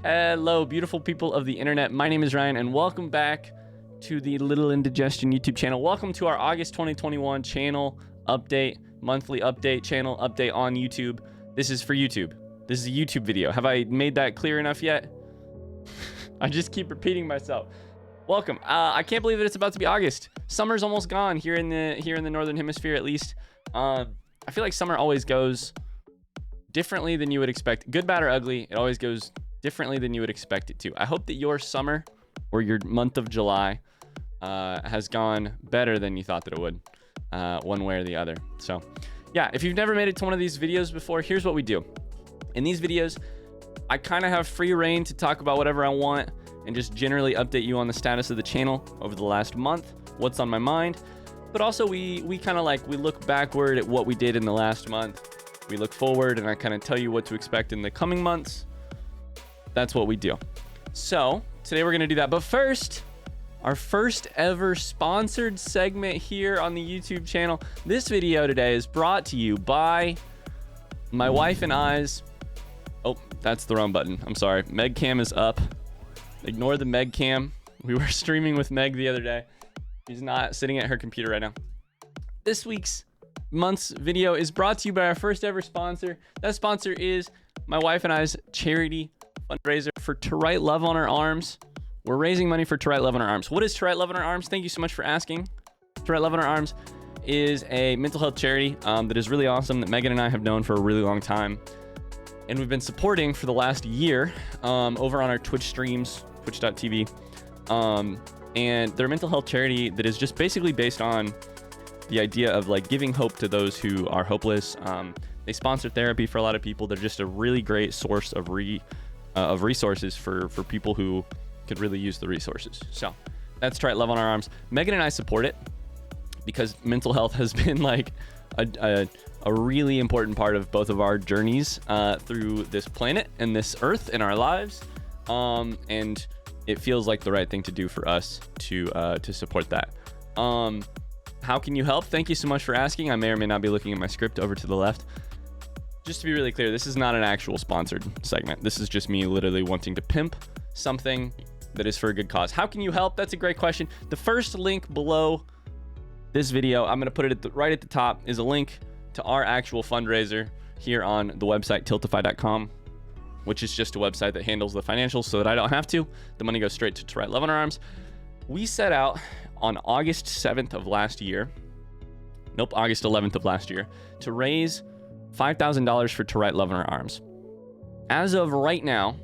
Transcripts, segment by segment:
Hello, beautiful people of the internet. My name is Ryan, and welcome back to the Little Indigestion YouTube channel. Welcome to our August 2021 channel update, monthly update, channel update on YouTube. This is for YouTube. This is a YouTube video. Have I made that clear enough yet? I just keep repeating myself. Welcome. I can't believe that it's about to be August. Summer's almost gone here in the northern hemisphere, at least. I feel like summer always goes differently than you would expect. Good, bad, or ugly. It always goes differently than you would expect it to. I hope that your summer or your month of July has gone better than you thought that it would, one way or the other. So yeah, if you've never made it to one of these videos before, here's what we do. In these videos, I kind of have free reign to talk about whatever I want and just generally update you on the status of the channel over the last month, what's on my mind. But also we kind of we look backward at what we did in the last month. We look forward and I kind of tell you what to expect in the coming months. That's what we do. So today we're going to do that. But first, our first ever sponsored segment here on the YouTube channel. This video today is brought to you by my wife and I's. Oh, that's the wrong button. I'm sorry. Meg cam is up. Ignore the Meg cam. We were streaming with Meg the other day. She's not sitting at her computer right now. This month's video is brought to you by our first ever sponsor. That sponsor is my wife and I's charity fundraiser for To Write Love on Our Arms. We're raising money for To Write Love on Our Arms. What is To Write Love on Our Arms? Thank you so much for asking. To Write Love on Our Arms is a mental health charity that is really awesome, that Megan and I have known for a really long time. And we've been supporting for the last year over on our Twitch streams, twitch.tv. And they're a mental health charity that is just basically based on the idea of giving hope to those who are hopeless. They sponsor therapy for a lot of people. They're just a really great source of resources for people who could really use the resources. So that's To Write Love on Our Arms. Megan and I support it because mental health has been a really important part of both of our journeys through this planet and this earth in our lives. And it feels like the right thing to do for us to support that. How can you help? Thank you so much for asking. I may or may not be looking at my script over to the left. Just to be really clear, this is not an actual sponsored segment. This is just me literally wanting to pimp something that is for a good cause. How can you help? That's a great question. The first link below this video, I'm going to put it right at the top, is a link to our actual fundraiser here on the website tiltify.com, which is just a website that handles the financials so that I don't have to. The money goes straight to Write Love on Our Arms. We set out on August 7th of last year, August 11th of last year, to raise $5,000 for To Write Love on Our Arms. As of right now,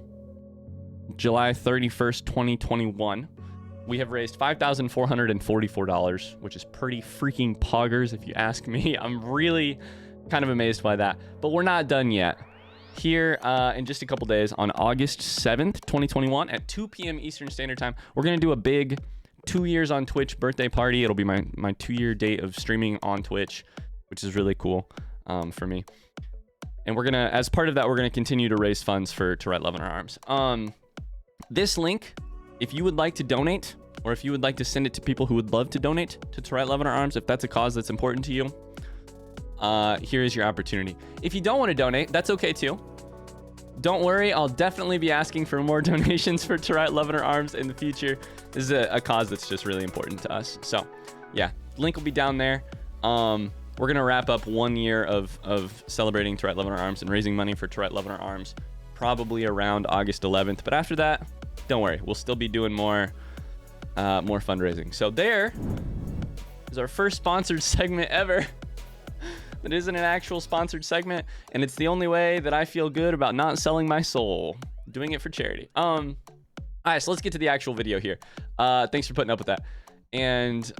July 31st, 2021, we have raised $5,444, which is pretty freaking poggers if you ask me. I'm really kind of amazed by that, but we're not done yet. Here in just a couple days, on August 7th, 2021 at 2 p.m. Eastern Standard Time, we're going to do a big 2 years on Twitch birthday party. It'll be my 2-year date of streaming on Twitch, which is really cool for me. And we're going to, as part of that, we're going to continue to raise funds for To Write Love on Our Arms. This link, if you would like to donate, or if you would like to send it to people who would love to donate to Write Love on Our Arms, if that's a cause that's important to you, here is your opportunity. If you don't want to donate, that's okay too. Don't worry, I'll definitely be asking for more donations for To Write Love on Our Arms in the future. This is a cause that's just really important to us. So yeah, link will be down there. We're gonna wrap up 1 year of celebrating To Write Love on Our Arms and raising money for To Write Love on Our Arms, probably around August 11th. But after that, don't worry, we'll still be doing more fundraising. So there is our first sponsored segment ever. That isn't an actual sponsored segment, and it's the only way that I feel good about not selling my soul, doing it for charity. All right, so let's get to the actual video here. Thanks for putting up with that. And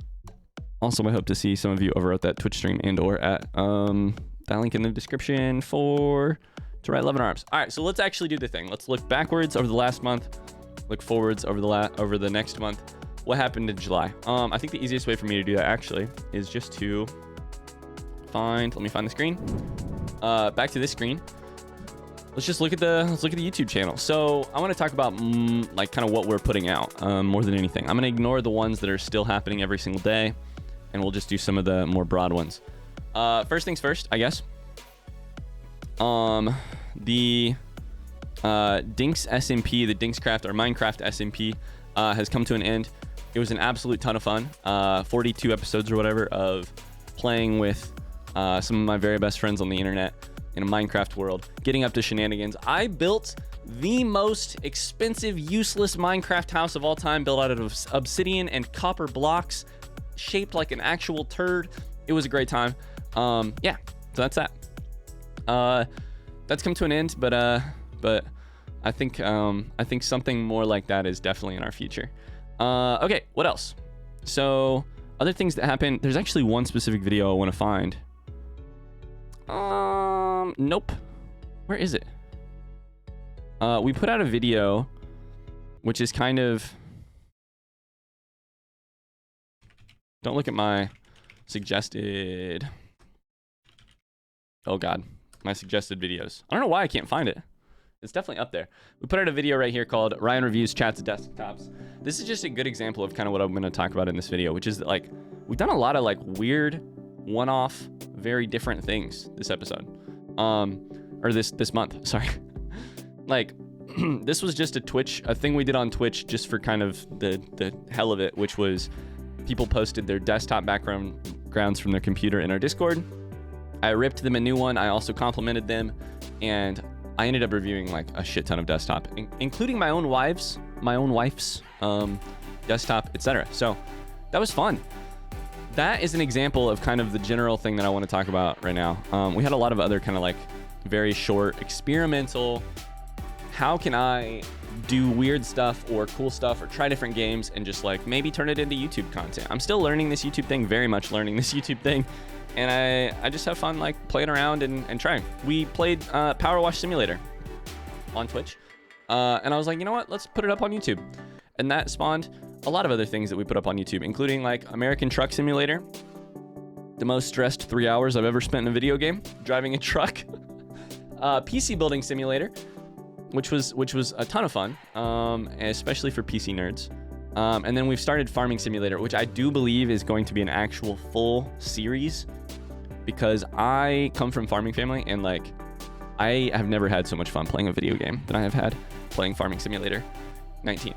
also, I hope to see some of you over at that Twitch stream and or at that link in the description for To Write Love on Our Arms. All right, so let's actually do the thing. Let's look backwards over the last month, look forwards over the next month. What happened in July? I think the easiest way for me to do that actually is just to let me find the screen. Back to this screen. Let's look at the YouTube channel. So I want to talk about kind of what we're putting out more than anything. I'm gonna ignore the ones that are still happening every single day, and we'll just do some of the more broad ones. First things first, I guess. The Dink's SMP, the Dinkscraft or Minecraft SMP, has come to an end. It was an absolute ton of fun. 42 episodes or whatever of playing with some of my very best friends on the internet in a Minecraft world, getting up to shenanigans. I built the most expensive, useless Minecraft house of all time, built out of obsidian and copper blocks, shaped like an actual turd. It was a great time. Yeah, so that's that. That's come to an end, but I think something more like that is definitely in our future. Okay, what else? So other things that happened. There's actually one specific video I want to find. Nope. Where is it? We put out a video, which is kind of. Don't look at my suggested. Oh God, my suggested videos. I don't know why I can't find it. It's definitely up there. We put out a video right here called Ryan Reviews Chats Desktops. This is just a good example of kind of what I'm going to talk about in this video, which is that, like, we've done a lot of like weird, one-off, very different things this episode, or this month. Sorry, like this was just a thing we did on Twitch just for kind of the hell of it, which was people posted their desktop backgrounds from their computer in our Discord. I ripped them a new one. I also complimented them, and I ended up reviewing like a shit ton of desktop, including my own wife's desktop, etc. So that was fun. That is an example of kind of the general thing that I want to talk about right now. We had a lot of other kind of like very short, experimental, how can I do weird stuff or cool stuff or try different games and just like maybe turn it into YouTube content. I'm still learning this YouTube thing, very much learning this YouTube thing. And I just have fun like playing around and trying. We played Power Wash Simulator on Twitch. And I was like, you know what? Let's put it up on YouTube. And that spawned a lot of other things that we put up on YouTube, including like American Truck Simulator, the most stressed 3 hours I've ever spent in a video game, driving a truck. PC Building Simulator, which was a ton of fun, especially for PC nerds. And then we've started Farming Simulator, which I do believe is going to be an actual full series, because I come from farming family and like I have never had so much fun playing a video game than I have had playing Farming Simulator 19.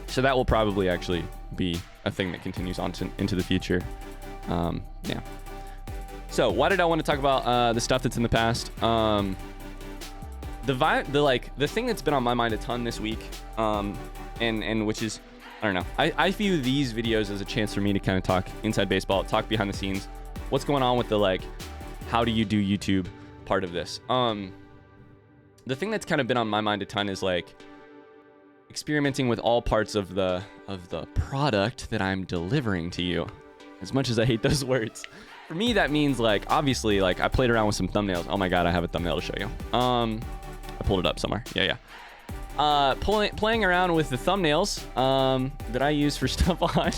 So that will probably actually be a thing that continues on into the future. Yeah. So why did I want to talk about the stuff that's in the past? The thing that's been on my mind a ton this week, and which is, I don't know, I view these videos as a chance for me to kind of talk inside baseball, talk behind the scenes, what's going on with the like, how do you do YouTube part of this. The thing that's kind of been on my mind a ton is like experimenting with all parts of the product that I'm delivering to you. As much as I hate those words, for me that means like obviously like I played around with some thumbnails. Oh my God, I have a thumbnail to show you. I pulled it up somewhere. Yeah. Playing around with the thumbnails that I use for stuff on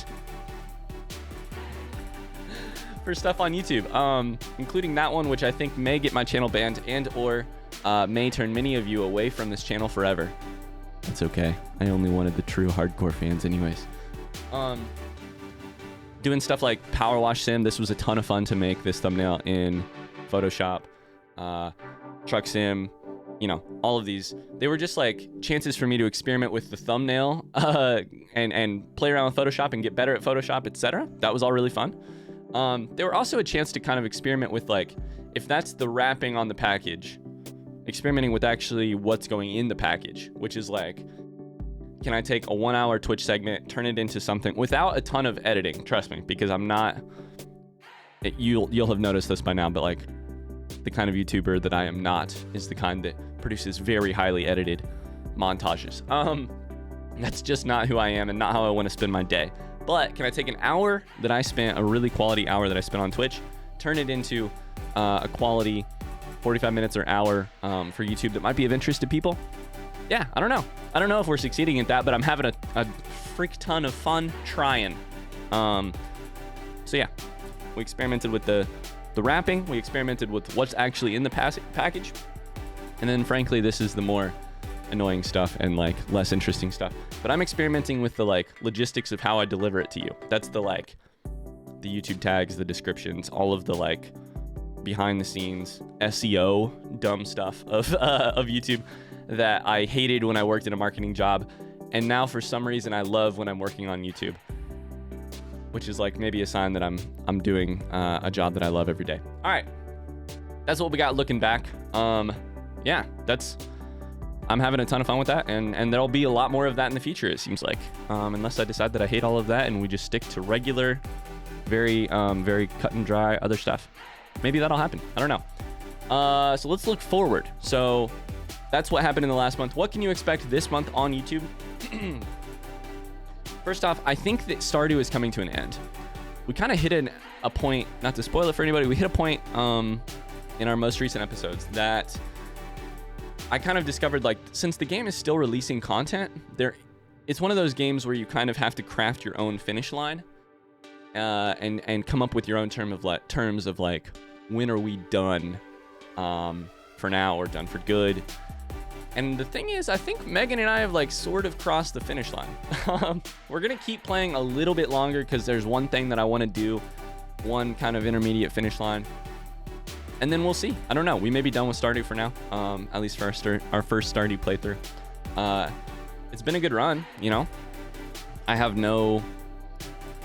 YouTube, including that one, which I think may get my channel banned and or may turn many of you away from this channel forever. That's okay. I only wanted the true hardcore fans anyways. Doing stuff like Power Wash Sim. This was a ton of fun to make this thumbnail in Photoshop. Truck Sim, you know, all of these. They were just like chances for me to experiment with the thumbnail and play around with Photoshop and get better at Photoshop, etc. That was all really fun. They were also a chance to kind of experiment with like, if that's the wrapping on the package, experimenting with actually what's going in the package, which is like, can I take a 1 hour Twitch segment, turn it into something without a ton of editing? Trust me, because I'm not, you'll have noticed this by now, but like the kind of YouTuber that I am not is the kind that produces very highly edited montages. That's just not who I am and not how I want to spend my day. But can I take an hour that I spent, a really quality hour that I spent on Twitch, turn it into a quality 45 minutes or hour for YouTube that might be of interest to people? Yeah, I don't know. I don't know if we're succeeding at that, but I'm having a freak ton of fun trying. So yeah, we experimented with the wrapping. We experimented with what's actually in the package. And then frankly, this is the more annoying stuff and like less interesting stuff. But I'm experimenting with the like logistics of how I deliver it to you. That's the like the YouTube tags, the descriptions, all of the like behind the scenes SEO dumb stuff of YouTube that I hated when I worked in a marketing job, and now for some reason I love when I'm working on YouTube, which is like maybe a sign that I'm doing a job that I love every day. All right, that's what we got looking back. Yeah, I'm having a ton of fun with that, and there'll be a lot more of that in the future, it seems like, unless I decide that I hate all of that and we just stick to regular, very cut and dry other stuff. Maybe that'll happen. I don't know. So let's look forward. So that's what happened in the last month. What can you expect this month on YouTube? First off, I think that Stardew is coming to an end. We kind of hit a point, not to spoil it for anybody, we hit a point in our most recent episodes that I kind of discovered, like, since the game is still releasing content, it's one of those games where you kind of have to craft your own finish line and come up with your own terms of like, when are we done for now or done for good? And the thing is, I think Megan and I have like sort of crossed the finish line. We're gonna keep playing a little bit longer because there's one thing that I want to do, one kind of intermediate finish line, and then we'll see. I don't know. We may be done with Stardew for now, at least for our first Stardew playthrough. It's been a good run, you know. I have no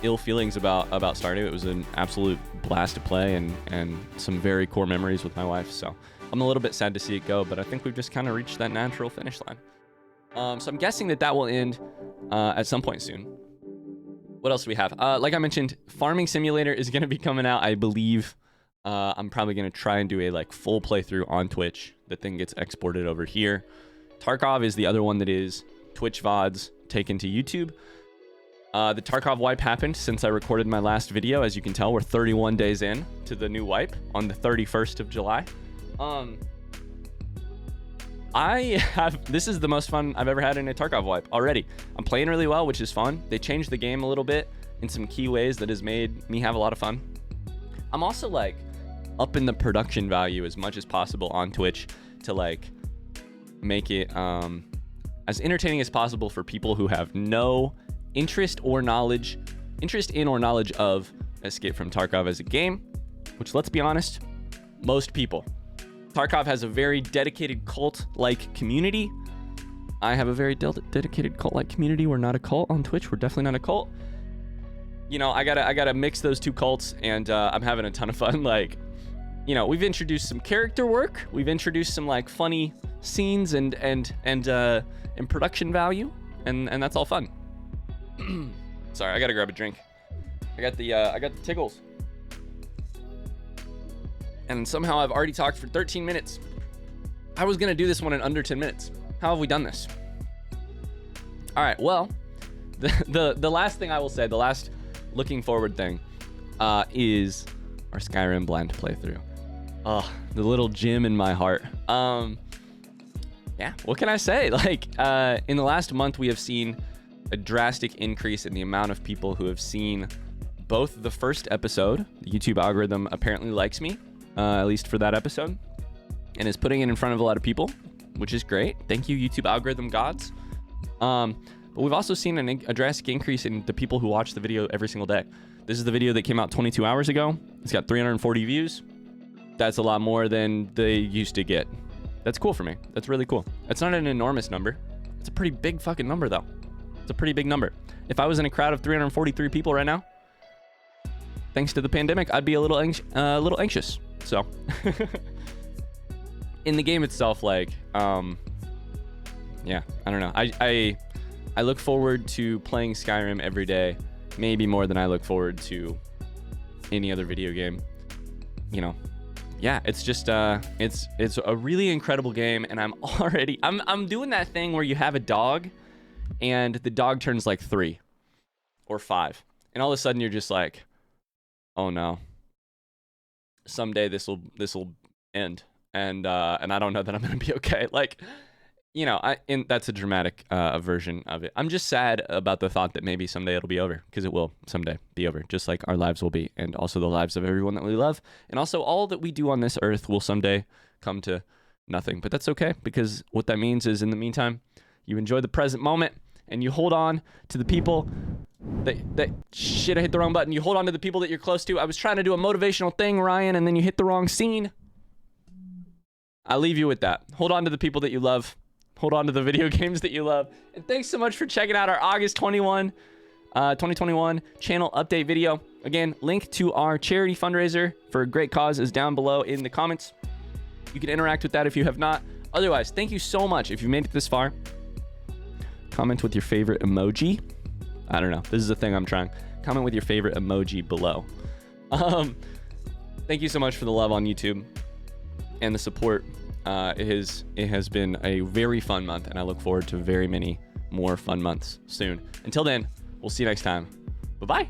ill feelings about Stardew. It was an absolute blast to play and some very core memories with my wife. So I'm a little bit sad to see it go, but I think we've just kind of reached that natural finish line. So I'm guessing that will end at some point soon. What else do we have? Like I mentioned, Farming Simulator is going to be coming out, I believe. I'm probably going to try and do a like full playthrough on Twitch. The thing gets exported over here. Tarkov is the other one that is Twitch VODs taken to YouTube. The Tarkov wipe happened since I recorded my last video. As you can tell, we're 31 days in to the new wipe on the 31st of July. This is the most fun I've ever had in a Tarkov wipe already. I'm playing really well, which is fun. They changed the game a little bit in some key ways that has made me have a lot of fun. I'm also like upping the production value as much as possible on Twitch to like make it as entertaining as possible for people who have no interest in or knowledge of Escape from Tarkov as a game, which, let's be honest, most people. Tarkov has a very dedicated cult-like community. I have a very dedicated cult-like community. We're not a cult on Twitch. We're definitely not a cult. You know, I gotta mix those two cults, and I'm having a ton of fun. Like, you know, we've introduced some character work. We've introduced some like funny scenes and production value, and that's all fun. Sorry, I gotta grab a drink. I got the tickles. And somehow I've already talked for 13 minutes. I was gonna do this one in under 10 minutes. How have we done this? All right, well, the last thing I will say, the last looking forward thing, is our Skyrim blind playthrough. Oh, the little gem in my heart. Yeah, what can I say? Like, in the last month, we have seen a drastic increase in the amount of people who have seen both the first episode. The YouTube algorithm apparently likes me, at least for that episode, and is putting it in front of a lot of people, which is great. Thank you, YouTube algorithm gods. But we've also seen a drastic increase in the people who watch the video every single day. This is the video that came out 22 hours ago. It's got 340 views. That's a lot more than they used to get. That's cool for me. That's really cool. It's not an enormous number. It's a pretty big fucking number, though. It's a pretty big number. If I was in a crowd of 343 people right now, thanks to the pandemic, I'd be a little anxious. So, in the game itself, like, yeah, I don't know. I look forward to playing Skyrim every day, maybe more than I look forward to any other video game. You know, yeah, it's just it's a really incredible game, and I'm doing that thing where you have a dog, and the dog turns like 3 or 5, and all of a sudden you're just like, oh no, someday this will end, and I don't know that I'm gonna be okay. Like, you know, that's a dramatic version of it. I'm just sad about the thought that maybe someday it'll be over, because it will someday be over, just like our lives will be, and also the lives of everyone that we love, and also all that we do on this earth will someday come to nothing. But that's okay, because what that means is, in the meantime, you enjoy the present moment, and you hold on to the people Shit, I hit the wrong button. You hold on to the people that you're close to. I was trying to do a motivational thing, Ryan, and then you hit the wrong scene. I'll leave you with that. Hold on to the people that you love. Hold on to the video games that you love. And thanks so much for checking out our August 2021 channel update video. Again, link to our charity fundraiser for a great cause is down below in the comments. You can interact with that if you have not. Otherwise, thank you so much. If you made it this far, comment with your favorite emoji. I don't know. This is a thing I'm trying. Comment with your favorite emoji below. Thank you so much for the love on YouTube and the support. It has been a very fun month, and I look forward to very many more fun months soon. Until then, we'll see you next time. Bye-bye.